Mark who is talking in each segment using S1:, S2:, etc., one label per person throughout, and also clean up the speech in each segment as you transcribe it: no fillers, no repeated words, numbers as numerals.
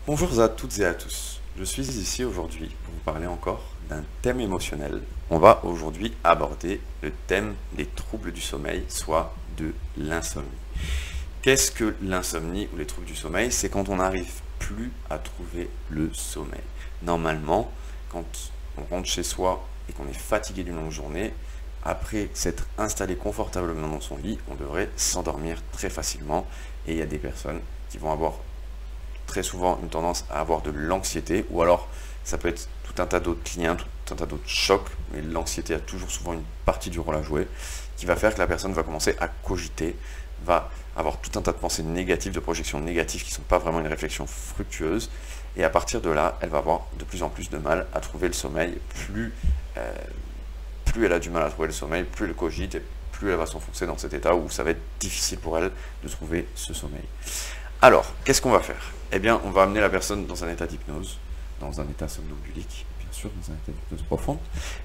S1: Bonjour à toutes et à tous, je suis ici aujourd'hui pour vous parler encore d'un thème émotionnel. On va aujourd'hui aborder le thème des troubles du sommeil, soit de l'insomnie. Qu'est-ce que l'insomnie ou les troubles du sommeil? C'est quand on n'arrive plus à trouver le sommeil. Normalement, quand on rentre chez soi et qu'on est fatigué d'une longue journée, après s'être installé confortablement dans son lit, on devrait s'endormir très facilement. Et il y a des personnes qui vont avoir très souvent une tendance à avoir de l'anxiété, ou alors ça peut être tout un tas d'autres liens, tout un tas d'autres chocs, mais l'anxiété a toujours souvent une partie du rôle à jouer, qui va faire que la personne va commencer à cogiter, va avoir tout un tas de pensées négatives, de projections négatives qui ne sont pas vraiment une réflexion fructueuse, et à partir de là, elle va avoir de plus en plus de mal à trouver le sommeil. Plus elle a du mal à trouver le sommeil, plus elle cogite, et plus elle va s'enfoncer dans cet état où ça va être difficile pour elle de trouver ce sommeil. Alors, qu'est-ce qu'on va faire? Eh bien, on va amener la personne dans un état d'hypnose, dans un état somnambulique, bien sûr, dans un état d'hypnose profonde.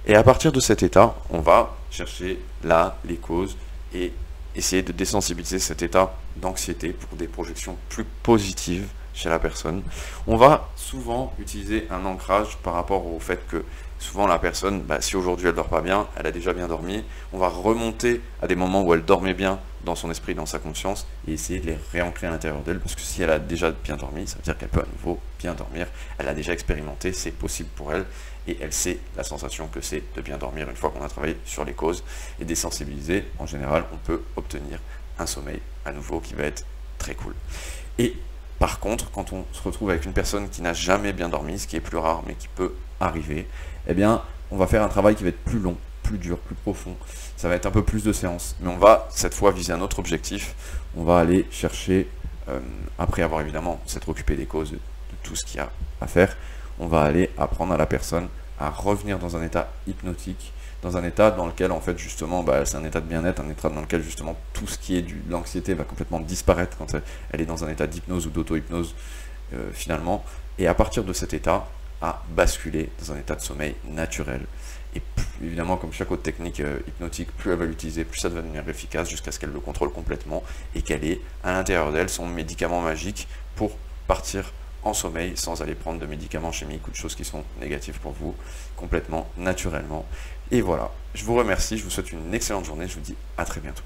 S1: Et à partir de cet état, on va chercher là les causes et essayer de désensibiliser cet état d'anxiété pour des projections plus positives chez la personne. On va souvent utiliser un ancrage par rapport au fait que souvent la personne, si aujourd'hui elle dort pas bien, elle a déjà bien dormi, on va remonter à des moments où elle dormait bien dans son esprit, dans sa conscience, et essayer de les réancrer à l'intérieur d'elle, parce que si elle a déjà bien dormi, ça veut dire qu'elle peut à nouveau bien dormir, elle a déjà expérimenté, c'est possible pour elle, et elle sait la sensation que c'est de bien dormir une fois qu'on a travaillé sur les causes, et désensibiliser, en général, on peut obtenir un sommeil à nouveau qui va être très cool. Et par contre, quand on se retrouve avec une personne qui n'a jamais bien dormi, ce qui est plus rare, mais qui peut arriver, eh bien, on va faire un travail qui va être plus long, plus dur, plus profond. Ça va être un peu plus de séances, mais on va cette fois viser un autre objectif. On va aller chercher, après avoir évidemment s'être occupé des causes, de tout ce qu'il y a à faire, on va aller apprendre à la personne à revenir dans un état hypnotique, dans un état dans lequel en fait justement c'est un état de bien-être, un état dans lequel justement tout ce qui est de l'anxiété va complètement disparaître quand elle est dans un état d'hypnose ou d'auto-hypnose finalement, et à partir de cet état à basculer dans un état de sommeil naturel. Et évidemment, comme chaque autre technique hypnotique, plus elle va l'utiliser, plus ça va devenir efficace jusqu'à ce qu'elle le contrôle complètement et qu'elle ait à l'intérieur d'elle son médicament magique pour partir en sommeil sans aller prendre de médicaments chimiques ou de choses qui sont négatives pour vous, complètement naturellement. Et voilà, je vous remercie, je vous souhaite une excellente journée, je vous dis à très bientôt.